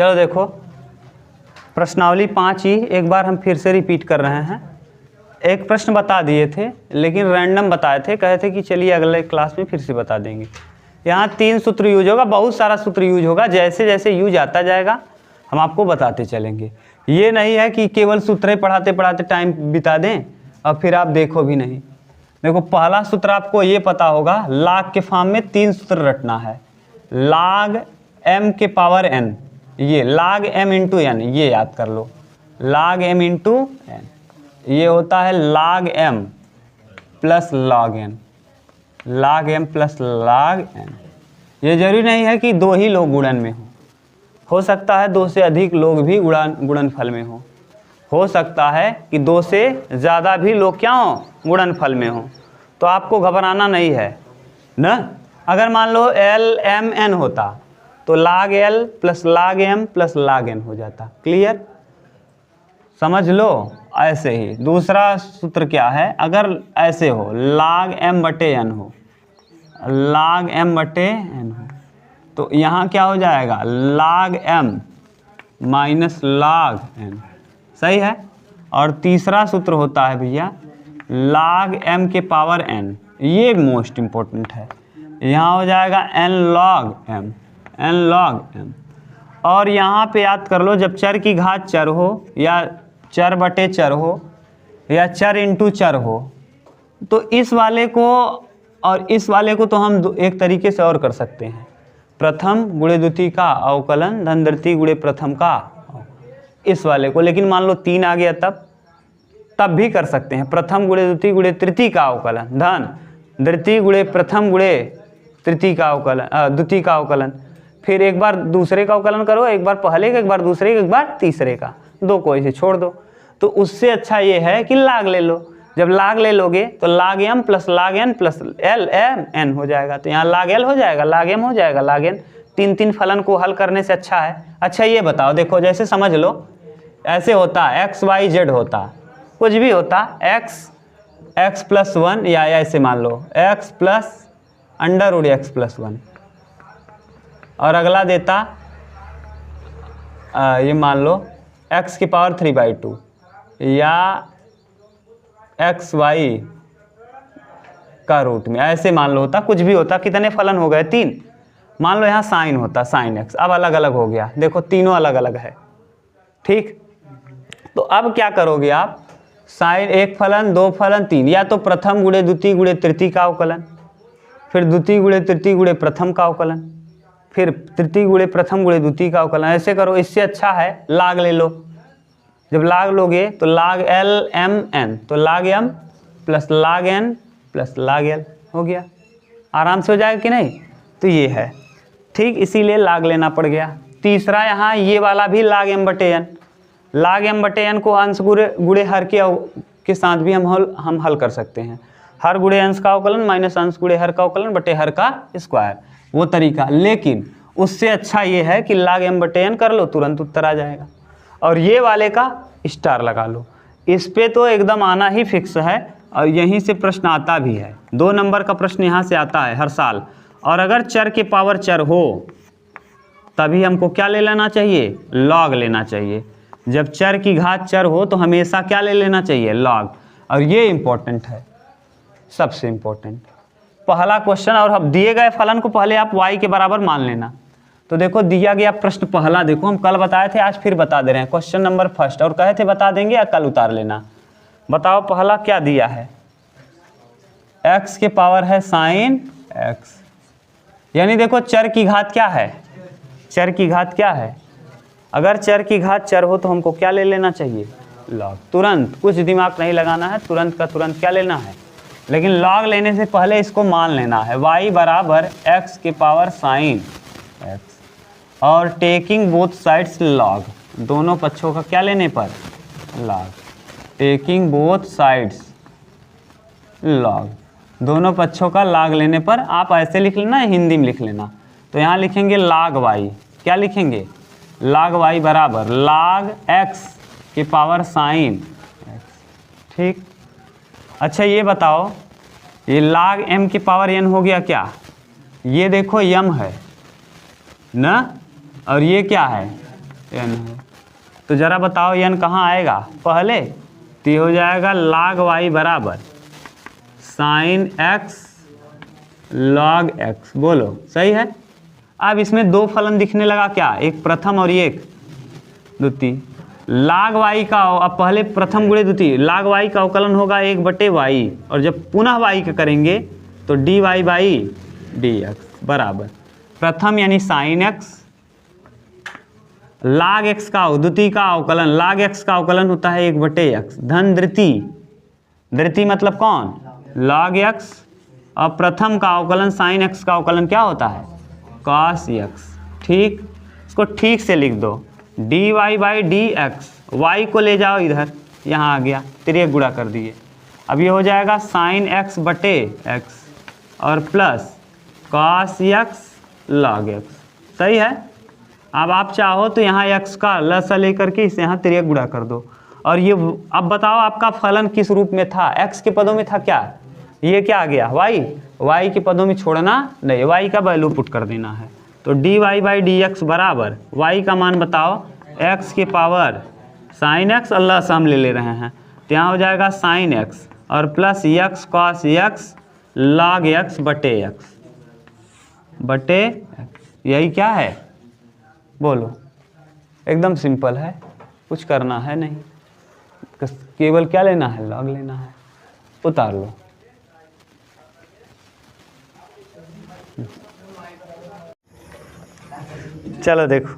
चलो देखो प्रश्नावली 5 ही एक बार हम फिर से रिपीट कर रहे हैं। एक प्रश्न बता दिए थे लेकिन रैंडम बताए थे, कहे थे कि चलिए अगले क्लास में फिर से बता देंगे। यहाँ 3 सूत्र यूज होगा, बहुत सारा सूत्र यूज होगा, जैसे जैसे यूज आता जाएगा हम आपको बताते चलेंगे। ये नहीं है कि केवल सूत्र पढ़ाते पढ़ाते टाइम बिता दें और फिर आप देखो भी नहीं। देखो पहला सूत्र आपको ये पता होगा, log के फॉर्म में 3 सूत्र रटना है। log m के पावर n, ये log m इंटू n, ये याद कर लो। log m इंटू n ये होता है log m plus log n, log m plus log n। ये जरूरी नहीं है कि 2 ही लोग गुणन में हो सकता है 2 से अधिक लोग भी गुणनफल में हो सकता है कि 2 से ज़्यादा भी लोग क्या हो गुणनफल में हो। तो आपको घबराना नहीं है ना। अगर मान लो l m n होता तो log l plus log m plus log n हो जाता। क्लियर, समझ लो। ऐसे ही दूसरा सूत्र क्या है, अगर ऐसे हो log m बटे n हो, log m बटे n हो तो यहाँ क्या हो जाएगा log m minus log n, सही है। और तीसरा सूत्र होता है भैया log m के पावर n, ये मोस्ट इम्पोर्टेंट है। यहाँ हो जाएगा n log m, n log m। और यहाँ पे याद कर लो जब चर की घात चर हो या चर बटे चर हो या चर इंटू चर हो तो इस वाले को और इस वाले को तो हम एक तरीके से और कर सकते हैं, प्रथम गुणे द्वितीय का अवकलन धन द्वितीय गुणे प्रथम का, इस वाले को। लेकिन मान लो 3 आ गया तब भी कर सकते हैं, प्रथम गुणे द्वितीय गुणे तृतीय का अवकलन धन द्वितीय गुणे प्रथम गुणे तृतीय का अवकलन द्वितीय का अवकलन। फिर एक बार दूसरे का अवकलन करो, एक बार पहले का, एक बार दूसरे का, एक बार तीसरे का, 2 को ऐसे छोड़ दो। तो उससे अच्छा ये है कि लाग ले लो। जब लाग ले लोगे तो log m plus log n plus l m n हो जाएगा। तो यहाँ log l हो जाएगा, log m हो जाएगा, log n। 3 फलन को हल करने से अच्छा है। अच्छा ये बताओ, देखो जैसे समझ लो ऐसे होता x y z होता, कुछ भी होता x प्लस 1 या ऐसे मान लो x plus under root x plus 1 और अगला देता ये मान लो x की पावर 3/2 या एक्स वाई का रूट में, ऐसे मान लो होता, कुछ भी होता। कितने फलन हो गए 3। मान लो यहाँ साइन होता साइन एक्स, अब अलग अलग हो गया, देखो तीनों अलग अलग है। ठीक, तो अब क्या करोगे आप, साइन 1 फलन 2 फलन 3, या तो प्रथम गुणे द्वितीय गुणे तृतीय का अवकलन, फिर द्वितीय गुणे तृतीय गुणे प्रथम का अवकलन, फिर तृतीय गुणे प्रथम गुणे द्वितीय का अवकलन, ऐसे करो। इससे अच्छा है लाग ले लो। जब लाग लोगे तो log l m n, तो log m plus log n plus log l हो गया, आराम से हो जाएगा कि नहीं। तो ये है ठीक, इसीलिए लाग लेना पड़ गया। तीसरा यहाँ ये वाला भी log m बटे n, log m बटे n को अंश गुणे हर के साथ भी हम हल कर सकते हैं। हर गुणे अंश का अवकलन माइनस अंश गुणे हर का अवकलन बटे हर का स्क्वायर, वो तरीका। लेकिन उससे अच्छा ये है कि log m बटे n कर लो, तुरंत उत्तर आ जाएगा। और ये वाले का स्टार लगा लो, इस पे तो एकदम आना ही फिक्स है और यहीं से प्रश्न आता भी है। 2 नंबर का प्रश्न यहाँ से आता है हर साल। और अगर चर के पावर चर हो तभी हमको क्या ले लेना चाहिए, लॉग लेना चाहिए। जब चर की घात चर हो तो हमेशा क्या ले लेना चाहिए, लॉग। और ये इम्पोर्टेंट है, सबसे इम्पोर्टेंट पहला क्वेश्चन। और अब दिए गए फलन को पहले आप y के बराबर मान लेना। तो देखो दिया गया प्रश्न पहला, देखो हम कल बताए थे, आज फिर बता दे रहे हैं, क्वेश्चन नंबर फर्स्ट। और कहे थे बता देंगे या कल उतार लेना। बताओ पहला क्या दिया है, x के पावर है साइन x, यानी देखो चर की घात क्या है, चर की घात क्या है। अगर चर की घात चर हो तो हमको क्या ले लेना चाहिए, लॉग। तुरंत, कुछ दिमाग नहीं लगाना है, तुरंत का तुरंत क्या लेना है। लेकिन लॉग लेने से पहले इसको मान लेना है, y बराबर x के पावर साइन x और टेकिंग बोथ साइड्स लॉग, दोनों पक्षों का क्या लेने पर, log. Taking both sides log, दोनों पक्षों का लॉग लेने पर आप ऐसे लिख लेना, हिंदी में लिख लेना। तो यहाँ लिखेंगे log y, क्या लिखेंगे, log y बराबर log x के पावर साइन x। ठीक, अच्छा ये बताओ, ये log m के पावर n हो गया क्या, ये देखो m है ना, और ये क्या है n है। तो ज़रा बताओ n कहाँ आएगा पहले, तो ये हो जाएगा log y बराबर sin x log x। बोलो सही है। अब इसमें दो फलन दिखने लगा क्या, एक प्रथम और एक द्वितीय। लाग वाई का, अब पहले प्रथम गुणे द्वितीय, लाग वाई का अवकलन होगा 1/y, और जब पुनः y का करेंगे तो dy/dx बराबर प्रथम यानी साइन x, लाग x का द्वितीय का अवकलन, लाग x का अवकलन होता है 1/x धन द्वितीय, द्वितीय मतलब कौन, log x, और प्रथम का अवकलन साइन x का अवकलन क्या होता है, cos x। ठीक, इसको ठीक से लिख दो, dy/dx, y को ले जाओ इधर, यहाँ आ गया, तिर्यक गुणा कर दिए। अब ये हो जाएगा साइन x/x और plus cos x log x। सही है। अब आप चाहो तो यहाँ x का लसा लेकर के इसे यहाँ तिर्यक गुणा कर दो। और ये अब बताओ आपका फलन किस रूप में था, x के पदों में था क्या, ये क्या आ गया y के पदों में छोड़ना नहीं, y का वैल्यू पुट कर देना है। तो dy/dx बराबर y का मान बताओ, x के पावर साइन x, अल्लाह से हम ले रहे हैं, तो यहाँ हो जाएगा साइन x और plus x cos x log x बटे x। यही क्या है, बोलो। एकदम सिंपल है, कुछ करना है नहीं, केवल क्या लेना है, लॉग लेना है। उतार लो। चलो देखो,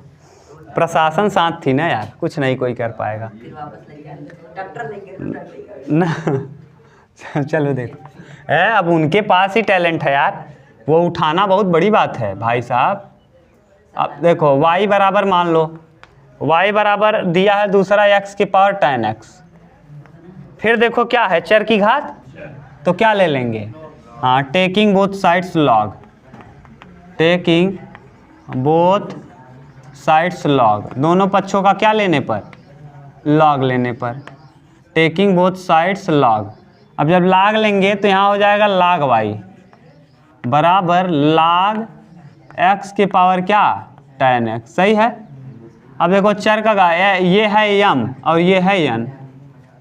प्रशासन साथ थी ना यार, कुछ नहीं कोई कर पाएगा ना। चलो देखो है, अब उनके पास ही टैलेंट है यार, वो उठाना बहुत बड़ी बात है भाई साहब। अब देखो y बराबर मान लो, y बराबर दिया है दूसरा x की पावर tan x, फिर देखो क्या है, चर की घात, तो क्या ले लेंगे, हाँ taking both sides log, taking both sides log, दोनों पक्षों का क्या लेने पर, लॉग लेने पर, टेकिंग बोथ साइड्स लॉग। अब जब लॉग लेंगे तो यहाँ हो जाएगा log y बराबर log x के पावर क्या, tan x। सही है। अब देखो चर का ये है m और ये है n,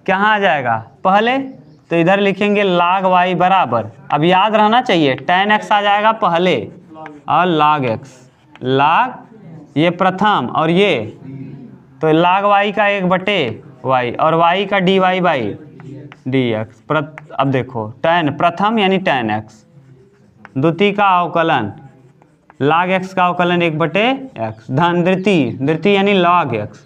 कहाँ आ जाएगा पहले, तो इधर लिखेंगे log y बराबर, अब याद रहना चाहिए tan x आ जाएगा पहले और log x, log ये प्रथम और ये, तो log y का 1/y और y का dy/dx। अब देखो tan प्रथम यानी tan x, द्वितीय का अवकलन log x का अवकलन 1/x धन द्वितीय, द्वितीय यानी log x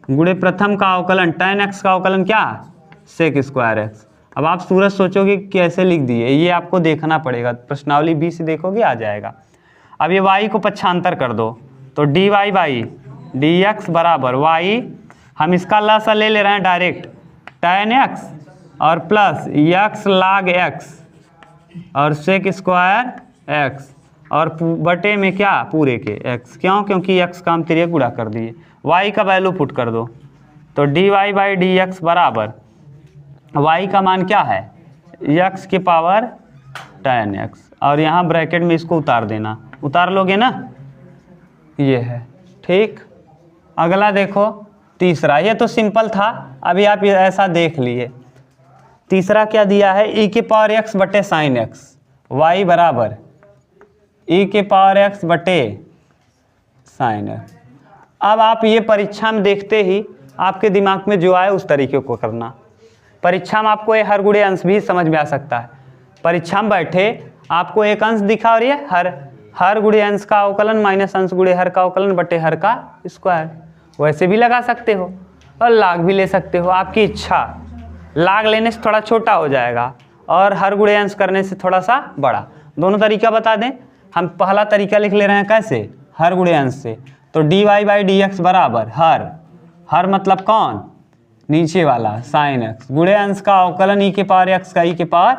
गुणे प्रथम का अवकलन tan x का अवकलन क्या, sec स्क्वायर x। अब आप सूरज सोचोगे कैसे लिख दिए, ये आपको देखना पड़ेगा, प्रश्नावली b से देखोगे आ जाएगा। अब ये y को पक्षांतर कर दो, तो dy/dx बराबर y, हम इसका लसा ले रहे हैं डायरेक्ट, tan x और प्लस x log x और sec स्क्वायर x और बटे में क्या, पूरे के x, क्यों, क्योंकि x का हम तिर्यक गुणा कर दिए। y का वैल्यू पुट कर दो, तो dy/dx बराबर y का मान क्या है, x के पावर tan x, और यहाँ ब्रैकेट में इसको उतार देना, उतार लोगे ना, ये है। ठीक, अगला देखो तीसरा, ये तो सिंपल था, अभी आप ये ऐसा देख लिए। तीसरा क्या दिया है, e के पावर x बटे साइन x, y बराबर e के पावर x बटे साइन x। अब आप ये परीक्षा में देखते ही आपके दिमाग में जो आए उस तरीके को करना। परीक्षा में आपको ये हर गुणे अंश भी समझ में आ सकता है। परीक्षा में बैठे आपको एक अंश दिखा और ये हर गुणे अंश का अवकलन माइनस अंश गुणे हर का अवकलन बटे हर का स्क्वायर, वैसे भी लगा सकते हो और लाग भी ले सकते हो, आपकी इच्छा। लाग लेने से थोड़ा छोटा हो जाएगा और हर गुणे अंश करने से थोड़ा सा बड़ा, दोनों तरीका बता दें। हम पहला तरीका लिख ले रहे हैं कैसे, हर गुणे अंश से, तो dy/dx बराबर हर मतलब कौन, नीचे वाला साइन x गुणे अंश का अवकलन e के पावर x का e के पावर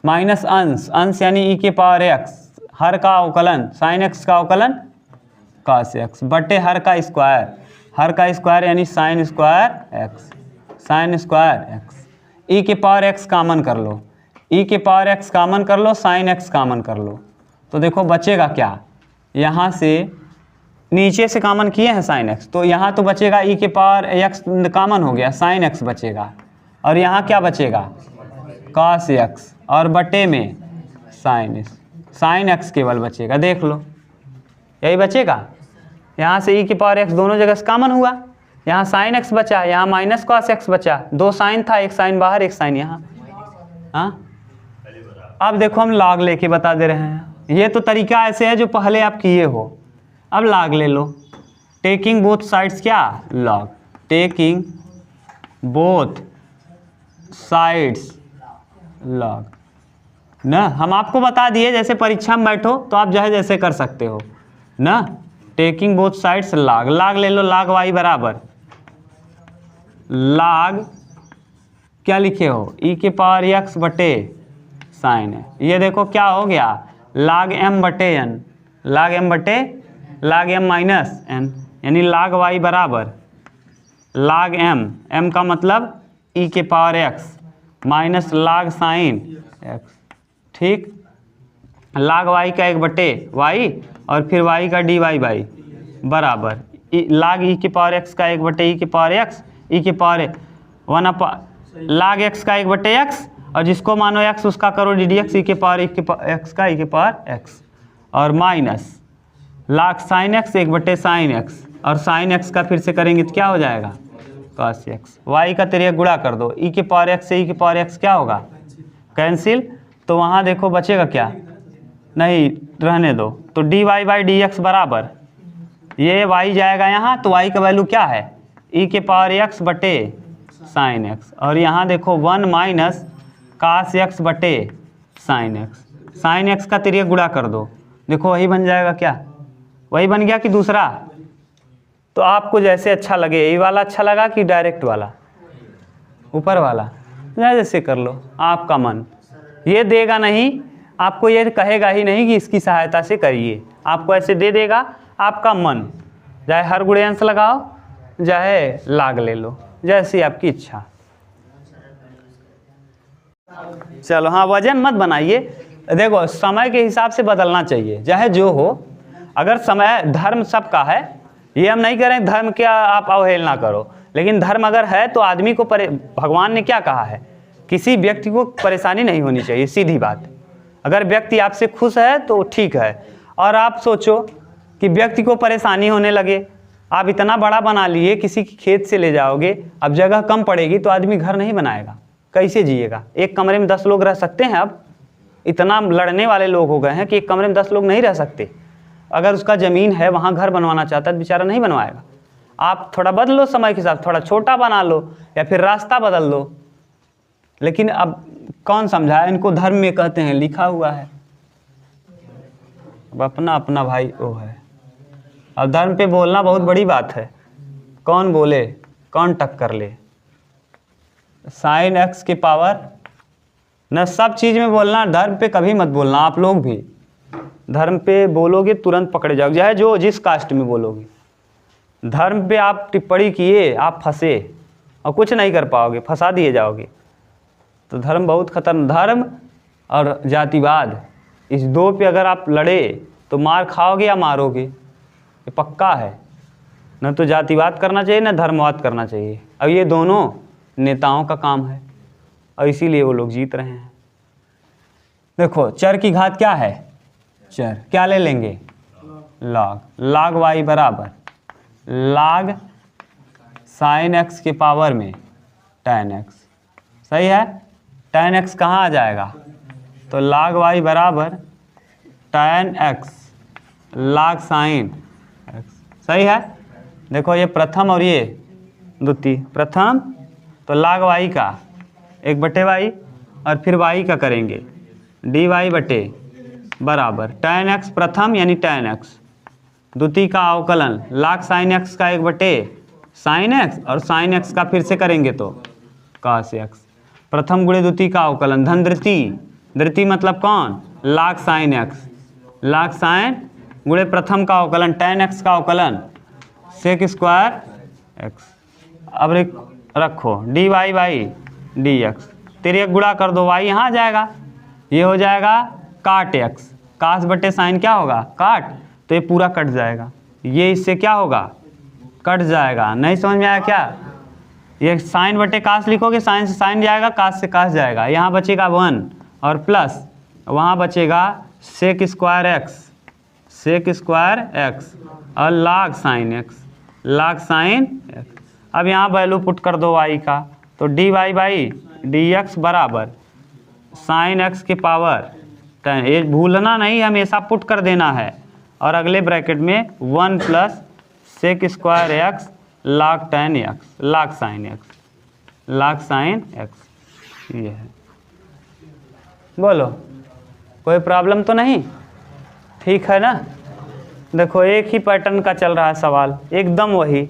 माइनस अंश यानी e के पावर x, हर का अवकलन साइन x का अवकलन cos x बटे हर का स्क्वायर यानी साइन स्क्वायर x, e के पावर x कॉमन कर लो, e के पावर x कॉमन कर लो, साइन x कॉमन कर लो, तो देखो बचेगा क्या, यहाँ से नीचे से कॉमन किए हैं साइन एक्स, तो यहाँ तो बचेगा ई के पावर एक्स कॉमन हो गया, साइन एक्स बचेगा, और यहाँ क्या बचेगा कॉस एक्स, और बटे में साइन एक्स केवल बचेगा। देख लो यही बचेगा। यहाँ से ई की पावर एक्स दोनों जगह से कॉमन हुआ, यहाँ साइन एक्स बचा, यहाँ माइनस कॉस एक्स बचा, दो साइन था, एक साइन बाहर एक साइन यहाँ। हाँ अब देखो हम लॉग लेके बता दे रहे हैं। ये तो तरीका ऐसे है जो पहले आप किए हो। अब लॉग ले लो, टेकिंग बोथ साइड्स क्या log, taking both sides log ना। हम आपको बता दिए जैसे परीक्षा में बैठो तो आप चाहे जैसे कर सकते हो ना। Taking both sides log, log ले लो, लॉग वाई बराबर लॉग क्या लिखे हो ई के पावर एक्स बटे साइन है। ये देखो क्या हो गया log m बटे एन, log m बटे log m माइनस एन, यानी log y बराबर log m का मतलब e के power x minus log sine x, ठीक। log y का 1 बटे y और फिर y का dy बाई बराबर log e के पावर x का 1 बटे e के पावर x, e के पावर 1 log x का 1 बटे x, और जिसको मानो x उसका करो डी डी एक्स, ई के पावर x का ई के पावर x, और माइनस log साइन x 1 बटे साइन x, और साइन x का फिर से करेंगे तो क्या हो जाएगा cos x। y का तेरे गुणा कर दो, ई के पावर x से ई के पावर x क्या होगा कैंसिल, तो वहाँ देखो बचेगा क्या, नहीं रहने दो, तो d y by d x बराबर ये y जाएगा यहाँ, तो y का वैल्यू क्या है ई के पावर x बटे साइन x, और यहाँ देखो 1 माइनस कास एक्स बटे साइन एक्स, साइन एक्स का तिरिया गुणा कर दो, देखो वही बन जाएगा क्या, वही बन गया कि दूसरा। तो आपको जैसे अच्छा लगे, ये वाला अच्छा लगा कि डायरेक्ट वाला ऊपर वाला, जैसे कर लो आपका मन। ये देगा नहीं, आपको ये कहेगा ही नहीं कि इसकी सहायता से करिए, आपको ऐसे दे देगा आपका मन, चाहे हर गुणे अंश लगाओ चाहे लाग ले लो, जैसी आपकी इच्छा। चलो हाँ वजन मत बनाइए, देखो समय के हिसाब से बदलना चाहिए, चाहे जो हो। अगर समय धर्म सबका है, ये हम नहीं कह रहे धर्म क्या आप अवहेलना करो, लेकिन धर्म अगर है तो आदमी को भगवान ने क्या कहा है, किसी व्यक्ति को परेशानी नहीं होनी चाहिए, सीधी बात। अगर व्यक्ति आपसे खुश है तो ठीक है, और आप सोचो कि व्यक्ति को परेशानी होने लगे, आप इतना बड़ा बना लिए, किसी की खेत से ले जाओगे, अब जगह कम पड़ेगी तो आदमी घर नहीं बनाएगा, कैसे जिएगा। एक कमरे में 10 लोग रह सकते हैं, अब इतना लड़ने वाले लोग हो गए हैं कि एक कमरे में 10 लोग नहीं रह सकते। अगर उसका ज़मीन है वहाँ घर बनवाना चाहता है तो बेचारा नहीं बनवाएगा। आप थोड़ा बदलो समय के साथ, थोड़ा छोटा बना लो या फिर रास्ता बदल लो, लेकिन अब कौन समझाए इनको, धर्म में कहते हैं लिखा हुआ है, अब अपना अपना भाई वो है। अब धर्म पे बोलना बहुत बड़ी बात है, कौन बोले कौन टक्कर ले। साइन एक्स की पावर न, सब चीज़ में बोलना, धर्म पे कभी मत बोलना। आप लोग भी धर्म पे बोलोगे तुरंत पकड़े जाओगे, चाहे जो जिस कास्ट में बोलोगे। धर्म पे आप टिप्पणी किए आप फंसे और कुछ नहीं कर पाओगे, फंसा दिए जाओगे। तो धर्म बहुत खतरनाक, धर्म और जातिवाद इस दो पे अगर आप लड़े तो मार खाओगे या मारोगे, ये पक्का है। न तो जातिवाद करना चाहिए न धर्मवाद करना चाहिए, अब ये दोनों नेताओं का काम है और इसीलिए वो लोग जीत रहे हैं। देखो चर की घात क्या है, चर क्या ले लेंगे लॉग, लॉग वाई बराबर लॉग साइन एक्स के पावर में tan एक्स, सही है। tan एक्स कहाँ आ जाएगा, तो log वाई बराबर tan x log sine x, सही है। देखो ये प्रथम और ये द्वितीय, प्रथम तो log वाई का 1 बटे वाई और फिर वाई का करेंगे डी वाई बटे बराबर tan एक्स प्रथम यानी tan एक्स, द्वितीय का अवकलन log साइन एक्स का 1 बटे साइन एक्स और साइन एक्स का फिर से करेंगे तो cos एक्स, प्रथम गुणे द्वितीय का अवकलन धन द्वितीय, द्वितीय मतलब कौन log sine x, log sine गुणे प्रथम का अवकलन tan एक्स का अवकलन सेक स्क्वायर एक्स। अब रखो d y by d x, तेरे एक गुणा कर दो, वाई यहाँ आ जाएगा, ये हो जाएगा काट एक्स, कास बटे साइन क्या होगा काट, तो ये पूरा कट जाएगा, ये इससे क्या होगा, कट जाएगा। नहीं समझ में आया क्या? ये साइन बटे कास लिखोगे, साइन से साइन जाएगा, कास से कास जाएगा। यहाँ बचेगा 1 और प्लस वहाँ बचेगा sec square x, sec square x और log sine x, log sine x. अब यहाँ वैल्यू पुट कर दो y का, तो d y by d x बराबर साइन एक्स के पावर 10। ये भूलना नहीं, हमेशा पुट कर देना है। और अगले ब्रैकेट में 1 प्लस सेक स्क्वायर एक्स लाग 10 x, log sine x, log sine x. ये है। बोलो कोई प्रॉब्लम तो नहीं? ठीक है ना? देखो एक ही पैटर्न का चल रहा है सवाल, एकदम वही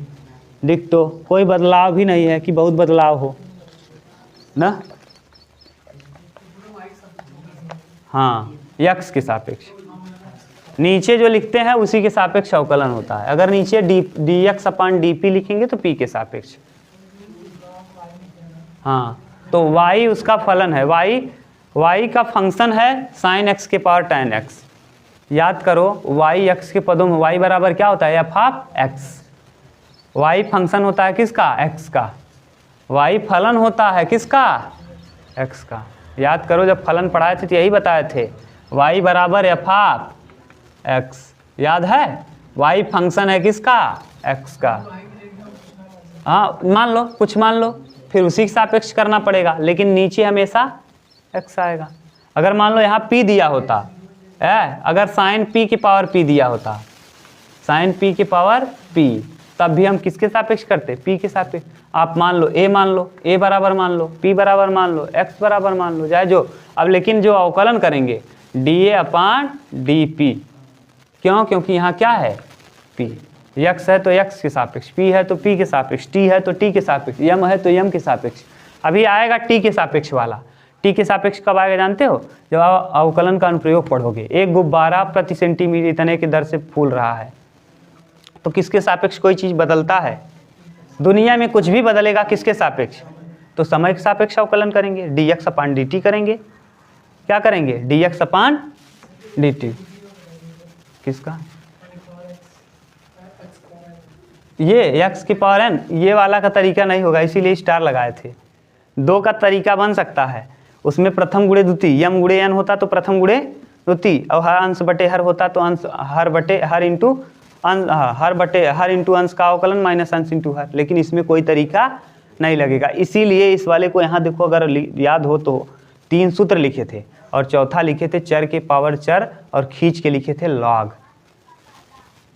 डिक्टो, कोई बदलाव भी नहीं है कि बहुत बदलाव हो ना। हाँ, यक्स के सापेक्ष नीचे जो लिखते हैं उसी के सापेक्ष अवकलन होता है। अगर नीचे डी एक्स अपान डी पी लिखेंगे तो पी के सापेक्ष। हाँ, तो y उसका फलन है, y का फंक्शन है साइन एक्स के पावर 10 एक्स। याद करो y एक्स के पदों में y बराबर क्या होता है, F of x. y function होता है किसका, x का। y फलन होता है किसका, x का। याद करो जब फलन पढ़ाए थे तो यही बताए थे, y बराबर एफ ऑफ एक्स। याद है, y फंक्शन है किसका, x का। हाँ मान लो, कुछ मान लो, फिर उसी के सापेक्ष करना पड़ेगा, लेकिन नीचे हमेशा x आएगा। अगर मान लो यहाँ p दिया होता है, अगर साइन p की पावर p दिया होता, साइन p की पावर p, तब भी हम किसके सापेक्ष करते, p के सापेक्ष। आप मान लो a मान लो, a बराबर मान लो, p बराबर मान लो, x बराबर मान लो, चाहे जो। अब लेकिन जो अवकलन करेंगे dA अपान dP, क्यों? क्योंकि यहाँ क्या है, p। x है तो x के सापेक्ष, p है तो p के सापेक्ष, t है तो t के सापेक्ष, m है तो m के सापेक्ष। अभी आएगा t के सापेक्ष वाला। t के सापेक्ष कब आएगा जानते हो? जब आप अवकलन का अनुप्रयोग पढ़ोगे। एक गुब्बारा प्रति सेंटीमीटर इतने की दर से फूल रहा है, तो किसके सापेक्ष कोई चीज़ बदलता है? दुनिया में कुछ भी बदलेगा किसके सापेक्ष? तो समय के सापेक्ष अवकलन करेंगे, dx अपान dt करेंगे। क्या करेंगे, dx अपान dt। किसका? ये x की पावर n, ये वाला का तरीका नहीं होगा, इसीलिए स्टार लगाए थे। दो का तरीका बन सकता है, उसमें प्रथम गुणे द्वितीय, यम गुणे n होता तो प्रथम गुणे द्वितीय, और हर अंश बटे हर होता तो अंश हर बटे हर इंटू हर बटे हर इंटू अंश का अवकलन माइनस अंश इंटू हर। लेकिन इसमें कोई तरीका नहीं लगेगा, इसीलिए इस वाले को यहाँ देखो, अगर याद हो तो 3 सूत्र लिखे थे, और चौथा लिखे थे चर के पावर चर, और खींच के लिखे थे लॉग।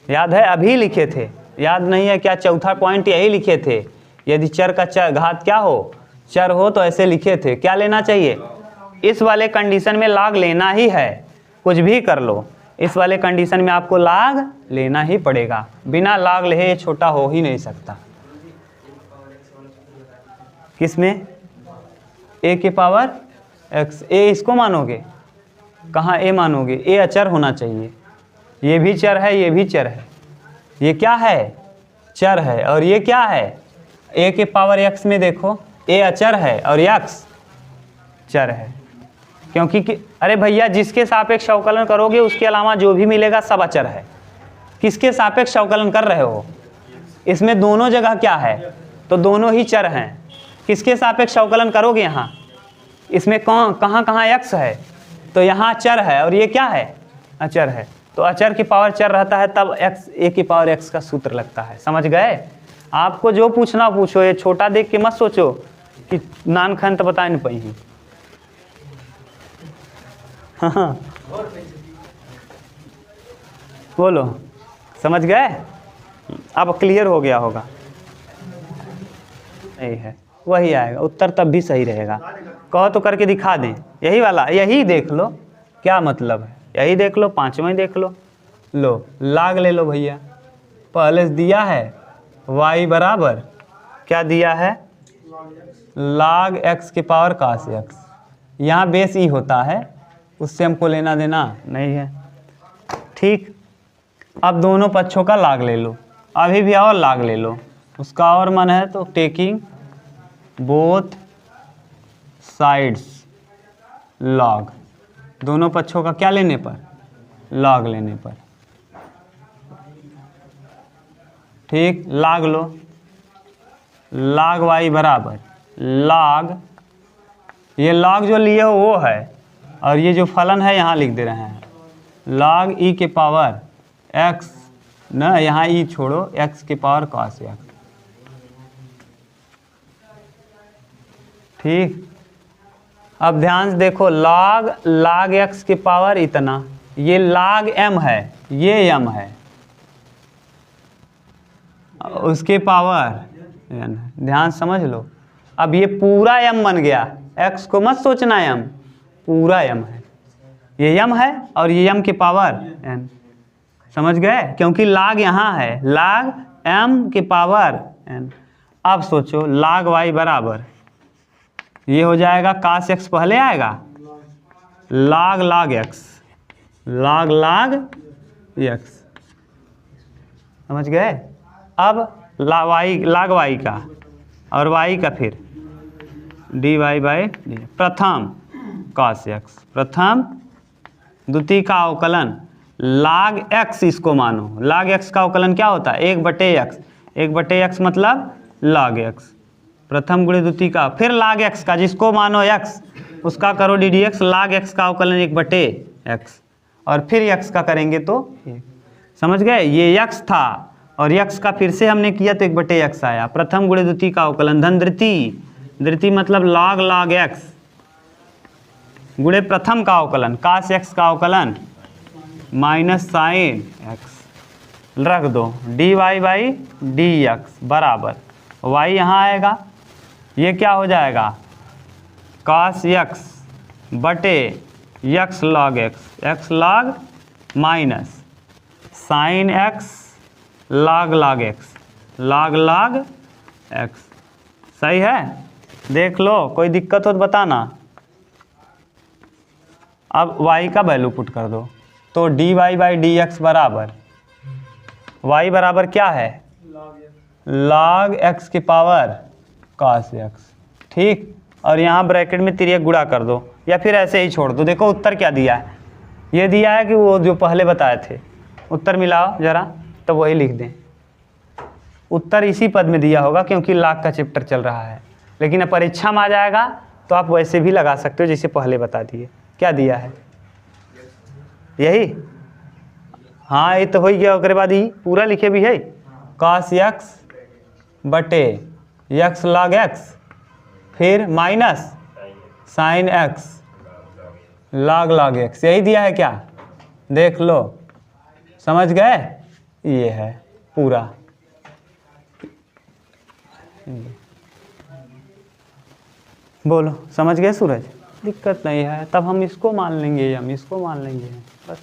याद है? अभी लिखे थे, याद नहीं है क्या? चौथा पॉइंट यही लिखे थे, यदि चर का चर घात क्या हो, चर हो, तो ऐसे लिखे थे। क्या लेना चाहिए? इस वाले कंडीशन में लॉग लेना ही है, कुछ भी कर लो, इस वाले कंडीशन में आपको लॉग लेना ही पड़ेगा। बिना लॉग ले ये छोटा हो ही नहीं सकता। किसमें? a के पावर x। a इसको मानोगे, कहाँ a मानोगे? a अचर होना चाहिए। ये भी चर है, ये भी चर है। ये क्या है? चर है। और ये क्या है? a के पावर x में देखो, a अचर है और x चर है। क्योंकि अरे भैया, जिसके सापेक्ष अवकलन करोगे उसके अलावा जो भी मिलेगा सब अचर है। किसके सापेक्ष अवकलन कर रहे हो? इसमें दोनों जगह क्या है? तो दोनों ही चर हैं। किसके सापेक्ष अवकलन करोगे? यहाँ इसमें कहाँ कहाँ x है, तो यहाँ चर है, और ये क्या है? अचर है। तो अचर की पावर चर रहता है, तब x a की पावर x का सूत्र लगता है। समझ गए? आपको जो पूछना पूछो, ये छोटा देख के मत सोचो कि नान खान तो बता नहीं पाई। हाँ बोलो, समझ गए? अब क्लियर हो गया होगा। यही है, वही आएगा उत्तर, तब भी सही रहेगा। कहो तो करके दिखा दें, यही वाला, यही देख लो क्या मतलब है, यही देख लो, 5वां देख लो। लो लाग ले लो भैया, पहले से दिया है y बराबर क्या दिया है, log x के पावर cos x। यहाँ बेस ई होता है, उससे हमको लेना देना नहीं है। ठीक, अब दोनों पक्षों का log ले लो, अभी भी और log ले लो, उसका और मन है तो टेकिंग बोथ साइड्स log, दोनों पक्षों का क्या लेने पर, log लेने पर। ठीक, log लो, log y बराबर log, ये log जो लिए हो वो है, और ये जो फलन है यहाँ लिख दे रहे हैं log e के पावर x, ना यहाँ e छोड़ो, x के पावर cos x। ठीक, अब ध्यान से देखो, log x के पावर इतना, ये log m है, ये m है, उसके पावर n, ध्यान समझ लो। अब ये पूरा m बन गया, x को मत सोचना m, पूरा m है, ये m है और ये m के पावर n, समझ गए, क्योंकि log यहाँ है, log m के पावर n। अब सोचो log y बराबर, ये हो जाएगा cos x पहले आएगा, log x, log x, समझ गए। अब log y का और y का फिर dy बाई डी, प्रथम cos x, प्रथम द्वितीय का अवकलन log x, इसको मानो log x का अवकलन क्या होता है, 1/x, 1/x मतलब log x, प्रथम गुणे द्वितीय का, फिर log x का, जिसको मानो x उसका करो ddx, log x का अवकलन 1/x, और फिर x का करेंगे तो 1, समझ गए। ये x था और x का फिर से हमने किया तो 1/x आया, प्रथम गुणे द्वितीय का अवकलन धन द्वितीय, द्वितीय मतलब log x गुणे प्रथम का अवकलन cos x का अवकलन माइनस साइन x, रख दो dy बाई dx बराबर y यहाँ आएगा, ये क्या हो जाएगा cos x बटे x log x log minus sine x log x log x, सही है। देख लो, कोई दिक्कत हो तो बताना। अब y का वैल्यू पुट कर दो, तो dy बाई dx बराबर, y बराबर क्या है log x के पावर cos x, ठीक, और यहाँ ब्रैकेट में तिर्यक गुणा कर दो या फिर ऐसे ही छोड़ दो। देखो उत्तर क्या दिया है, ये दिया है कि वो जो पहले बताए थे, उत्तर मिलाओ जरा, तो वही लिख दें। उत्तर इसी पद में दिया होगा क्योंकि log का चैप्टर चल रहा है, लेकिन परीक्षा में आ जाएगा तो आप वैसे भी लगा सकते हो जैसे पहले बता दिए। क्या दिया है, यही, हाँ ये तो हो गया। उसके बाद ही पूरा लिखे भी है, cos x बटे x log x, फिर minus sine x log x, यही दिया है क्या, देख लो, समझ गए, ये है पूरा। बोलो समझ गए सूरज, दिक्कत नहीं है, तब हम इसको मान लेंगे, हम इसको मान लेंगे बस।